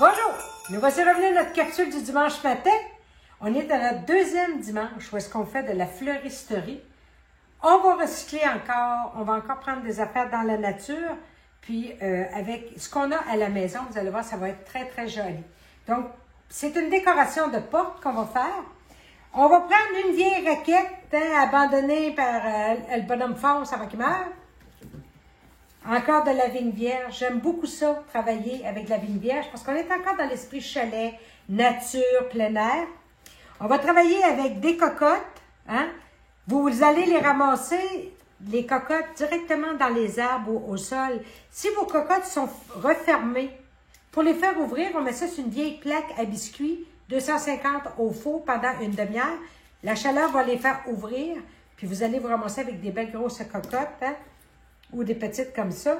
Bonjour! Nous voici revenus à notre capsule du dimanche matin. On est dans notre deuxième dimanche où est-ce qu'on fait de la fleuristerie. On va recycler encore, on va encore prendre des affaires dans la nature. Puis avec ce qu'on a à la maison, vous allez voir, ça va être très, très joli. Donc, c'est une décoration de porte qu'on va faire. On va prendre une vieille raquette abandonnée par le bonhomme fonce avant qu'il meure. Encore de la vigne vierge. J'aime beaucoup ça, travailler avec la vigne vierge, parce qu'on est encore dans l'esprit chalet, nature, plein air. On va travailler avec des cocottes. Hein? Vous allez les ramasser, les cocottes, directement dans les arbres ou au sol. Si vos cocottes sont refermées, pour les faire ouvrir, on met ça sur une vieille plaque à biscuits, 250 au four pendant une demi-heure. La chaleur va les faire ouvrir, puis vous allez vous ramasser avec des belles grosses cocottes, hein? Ou des petites comme ça.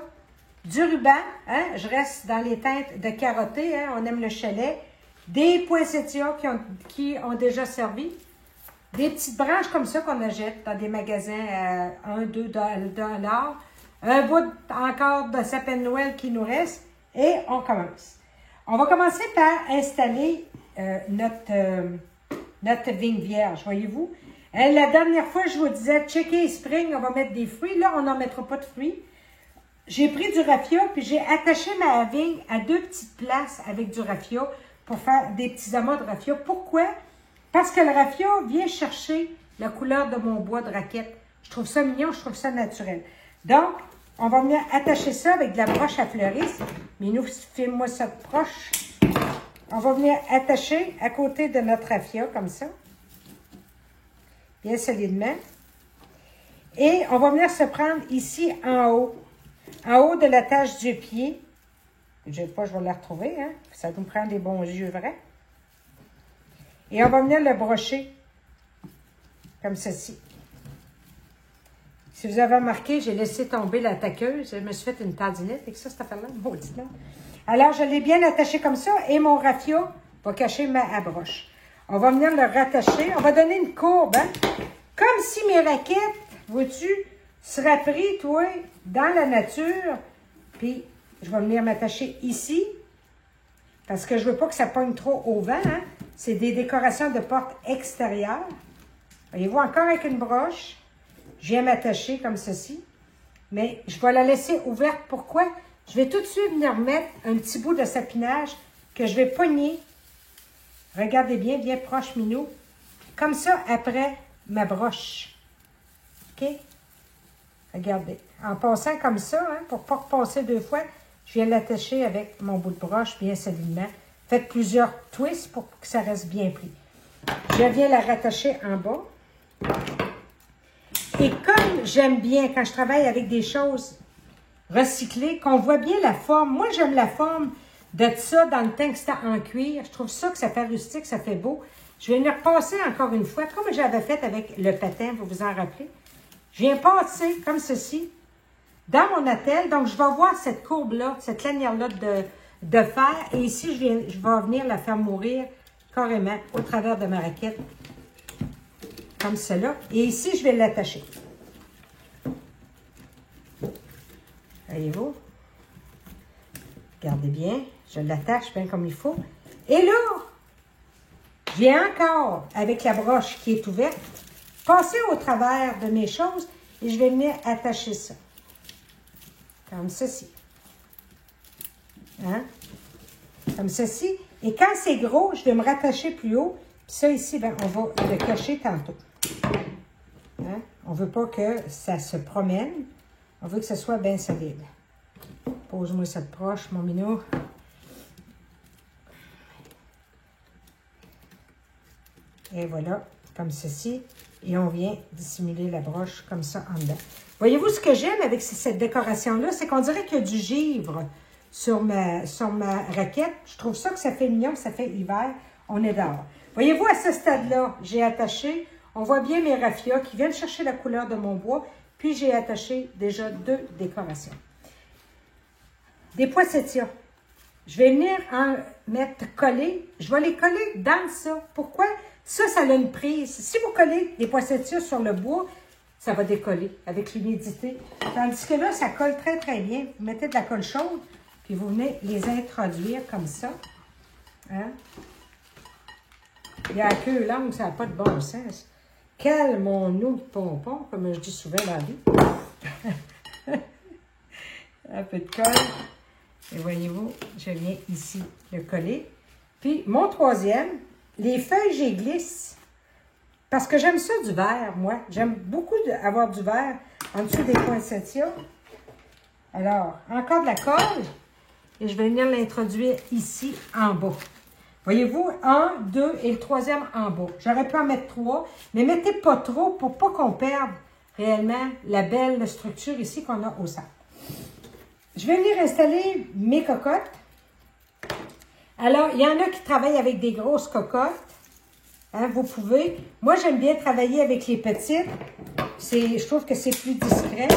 Du ruban, hein? Je reste dans les teintes de carotté, hein? On aime le chalet. Des poinsettias qui ont déjà servi. Des petites branches comme ça qu'on achète dans des magasins à 1-2 $. Un bout encore de sapin de Noël qui nous reste. Et on commence. On va commencer par installer notre vigne vierge, voyez-vous. La dernière fois, je vous disais, checker spring, on va mettre des fruits. Là, on n'en mettra pas de fruits. J'ai pris du raffia, puis j'ai attaché ma vigne à 2 petites places avec du raffia pour faire des petits amas de raffia. Pourquoi? Parce que le raffia vient chercher la couleur de mon bois de raquette. Je trouve ça mignon, je trouve ça naturel. Donc, on va venir attacher ça avec de la broche à fleuriste. Mais nous, filme-moi ça proche. On va venir attacher à côté de notre raffia, comme ça. Bien solidement. Et on va venir se prendre ici en haut de la tache du pied. Je ne sais pas, je vais la retrouver, hein? Ça nous prend des bons yeux vrais. Et on va venir le brocher comme ceci. Si vous avez remarqué, j'ai laissé tomber la taqueuse. Je me suis fait une tendinite avec ça, cette affaire-là, maudit non. Alors, je l'ai bien attaché comme ça et mon raffia va cacher ma broche. On va venir le rattacher. On va donner une courbe, hein? Comme si mes raquettes, vois-tu, seraient prises, toi, dans la nature. Puis, je vais venir m'attacher ici. Parce que je ne veux pas que ça pogne trop au vent, hein? C'est des décorations de porte extérieure. Voyez-vous, encore avec une broche. Je viens m'attacher comme ceci. Mais je vais la laisser ouverte. Pourquoi? Je vais tout de suite venir mettre un petit bout de sapinage que je vais pogner. Regardez bien, bien proche, minou. Comme ça, après ma broche. OK? Regardez. En passant comme ça, hein, pour ne pas repasser 2 fois, je viens l'attacher avec mon bout de broche bien solidement. Faites plusieurs twists pour que ça reste bien pris. Je viens la rattacher en bas. Et comme j'aime bien, quand je travaille avec des choses recyclées, qu'on voit bien la forme. Moi, j'aime la forme de ça dans le temps que c'était en cuir. Je trouve ça que ça fait rustique, ça fait beau. Je vais venir passer encore une fois, comme j'avais fait avec le patin, vous vous en rappelez. Je viens passer comme ceci dans mon attelle. Donc, je vais voir cette courbe-là, cette lanière-là de fer. Et ici, je vais venir la faire mourir carrément au travers de ma raquette. Comme cela. Et ici, je vais l'attacher. Voyez-vous? Regardez bien. Je l'attache bien comme il faut. Et là, je viens encore, avec la broche qui est ouverte, passer au travers de mes choses et je vais venir attacher ça. Comme ceci. Hein? Comme ceci. Et quand c'est gros, je vais me rattacher plus haut. Puis ça ici, ben, on va le cacher tantôt. Hein? On ne veut pas que ça se promène. On veut que ce soit bien solide. Pose-moi ça de proche, mon minou. Et voilà, comme ceci. Et on vient dissimuler la broche comme ça en dedans. Voyez-vous ce que j'aime avec cette décoration-là? C'est qu'on dirait qu'il y a du givre sur ma raquette. Je trouve ça que ça fait mignon, ça fait hiver. On est dehors. Voyez-vous, à ce stade-là, j'ai attaché. On voit bien mes raffias qui viennent chercher la couleur de mon bois. Puis j'ai attaché déjà 2 décorations. Des poinsettias. Je vais venir en mettre collés. Je vais les coller dans ça. Pourquoi? Ça a une prise. Si vous collez des poinsettias sur le bois, ça va décoller avec l'humidité. Tandis que là, ça colle très, très bien. Vous mettez de la colle chaude, puis vous venez les introduire comme ça. Hein? Il y a la queue longue, ça n'a pas de bon sens. Calmons-nous de pompons, comme je dis souvent dans la vie. Un peu de colle. Et voyez-vous, je viens ici le coller. Puis, mon troisième, les feuilles, j'y glisse. Parce que j'aime ça du vert, moi. J'aime beaucoup avoir du vert en dessous des poinsettias. Alors, encore de la colle. Et je vais venir l'introduire ici en bas. Voyez-vous, 1, 2 et le troisième en bas. J'aurais pu en mettre 3, mais mettez pas trop pour pas qu'on perde réellement la belle structure ici qu'on a au centre. Je vais venir installer mes cocottes. Alors, il y en a qui travaillent avec des grosses cocottes. Hein, vous pouvez. Moi, j'aime bien travailler avec les petites. Je trouve que c'est plus discret.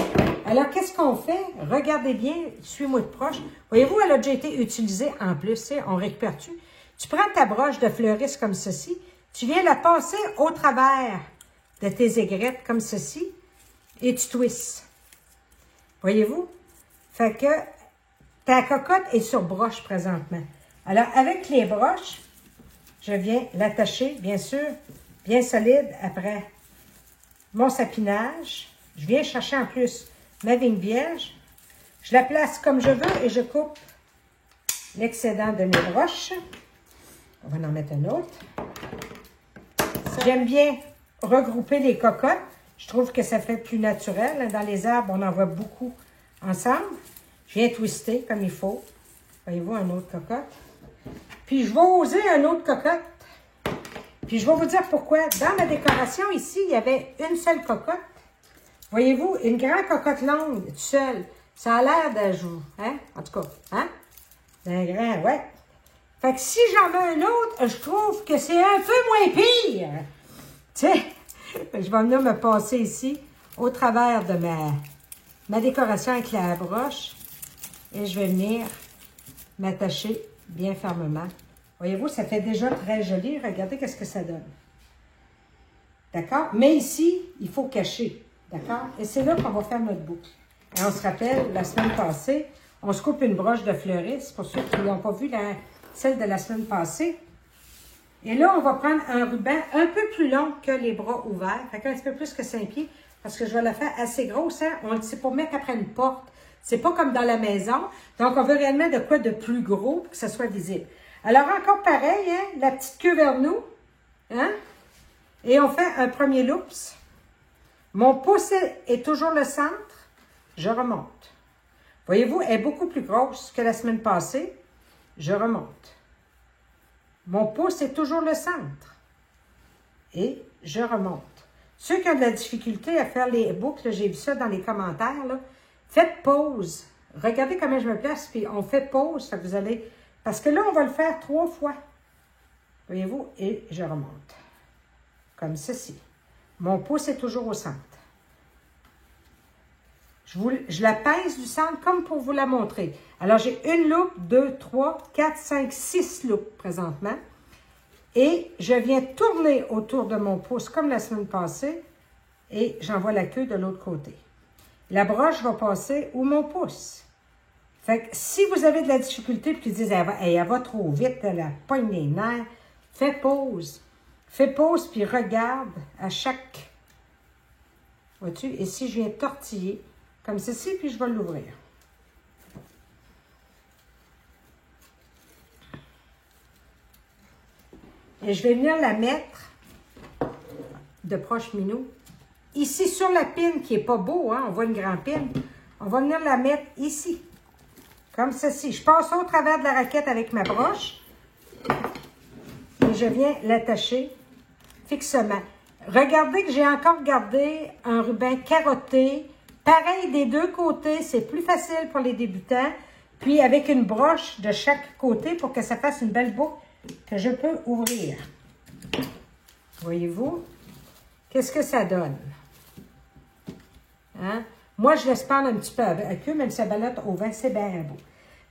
Alors, qu'est-ce qu'on fait? Regardez bien, suis-moi de proche. Voyez-vous, elle a déjà été utilisée en plus. On récupère-tu? Tu prends ta broche de fleuriste comme ceci. Tu viens la passer au travers de tes aigrettes comme ceci. Et tu twists. Voyez-vous? Fait que ta cocotte est sur broche présentement. Alors, avec les broches, je viens l'attacher, bien sûr, bien solide après mon sapinage. Je viens chercher en plus ma vigne vierge. Je la place comme je veux et je coupe l'excédent de mes broches. On va en mettre un autre. J'aime bien regrouper les cocottes. Je trouve que ça fait plus naturel. Dans les arbres, on en voit beaucoup ensemble. Je viens twister comme il faut. Voyez-vous, un autre cocotte. Puis, je vais oser un autre cocotte. Puis, je vais vous dire pourquoi. Dans ma décoration, ici, il y avait une seule cocotte. Voyez-vous, une grande cocotte longue, toute seule. Ça a l'air d'ajout, hein? En tout cas, hein? Un grand, ouais. Fait que si j'en mets un autre, je trouve que c'est un peu moins pire. Tu sais, je vais venir me passer ici, au travers de ma décoration avec la broche. Et je vais venir m'attacher bien fermement. Voyez-vous, ça fait déjà très joli. Regardez qu'est-ce que ça donne. D'accord? Mais ici, il faut cacher. D'accord? Et c'est là qu'on va faire notre boucle. Et on se rappelle, la semaine passée, on se coupe une broche de fleuriste, pour ceux qui n'ont pas vu celle de la semaine passée. Et là, on va prendre un ruban un peu plus long que les bras ouverts, fait qu'un petit peu plus que 5 pieds, parce que je vais la faire assez grosse. Hein? C'est pour mettre après une porte. C'est pas comme dans la maison. Donc, on veut réellement de quoi de plus gros pour que ça soit visible. Alors, encore pareil, hein? La petite queue vers nous. Hein? Et on fait un premier loops. Mon pouce est toujours le centre. Je remonte. Voyez-vous, elle est beaucoup plus grosse que la semaine passée. Je remonte. Mon pouce est toujours le centre. Et je remonte. Ceux qui ont de la difficulté à faire les boucles, j'ai vu ça dans les commentaires, là, faites pause. Regardez comment je me place, puis on fait pause. Fait que vous allez... Parce que là, on va le faire 3 fois. Voyez-vous? Et je remonte. Comme ceci. Mon pouce est toujours au centre. Je la pince du centre comme pour vous la montrer. Alors, j'ai une loupe, 2, 3, 4, 5, 6 loupes présentement. Et je viens tourner autour de mon pouce comme la semaine passée. Et j'envoie la queue de l'autre côté. La broche va passer où mon pouce. Fait que si vous avez de la difficulté et qu'ils disent elle va trop vite, elle a pogne les nerfs, fais pause. Fais pause puis regarde à chaque... Vois-tu? Et si je viens tortiller comme ceci, puis je vais l'ouvrir. Et je vais venir la mettre de proche minou. Ici, sur la pine, qui n'est pas beau, hein, on voit une grande pine, on va venir la mettre ici, comme ceci. Je passe au travers de la raquette avec ma broche et je viens l'attacher fixement. Regardez que j'ai encore gardé un ruban carotté. Pareil des deux côtés, c'est plus facile pour les débutants. Puis avec une broche de chaque côté pour que ça fasse une belle boucle que je peux ouvrir. Voyez-vous? Qu'est-ce que ça donne? Hein? Moi, je laisse prendre un petit peu avec eux, même si ça balotte au vent, c'est bien beau.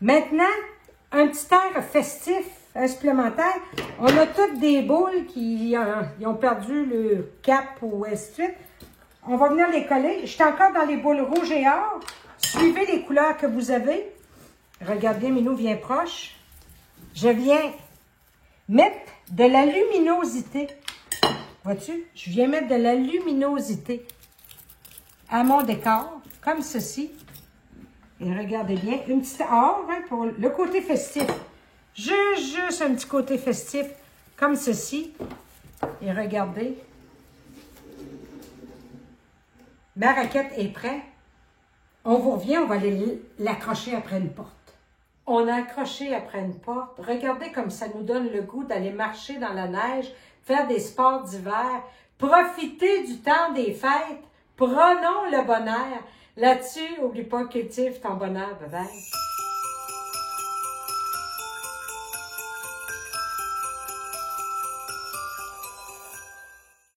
Maintenant, un petit air festif, supplémentaire. On a toutes des boules qui ont perdu le cap ou ainsi de suite. On va venir les coller. Je suis encore dans les boules rouges et or. Suivez les couleurs que vous avez. Regardez, Minou vient proche. Je viens mettre de la luminosité. Vois-tu? Je viens mettre de la luminosité à mon décor, comme ceci. Et regardez bien, une petite or hein, pour le côté festif. Juste un petit côté festif, comme ceci. Et regardez. Ma raquette est prête. On vous revient, on va aller l'accrocher après une porte. On a accroché après une porte. Regardez comme ça nous donne le goût d'aller marcher dans la neige, faire des sports d'hiver, profiter du temps des fêtes. Prenons le bonheur. Là-dessus, n'oublie pas, cultive ton bonheur. Bye bye.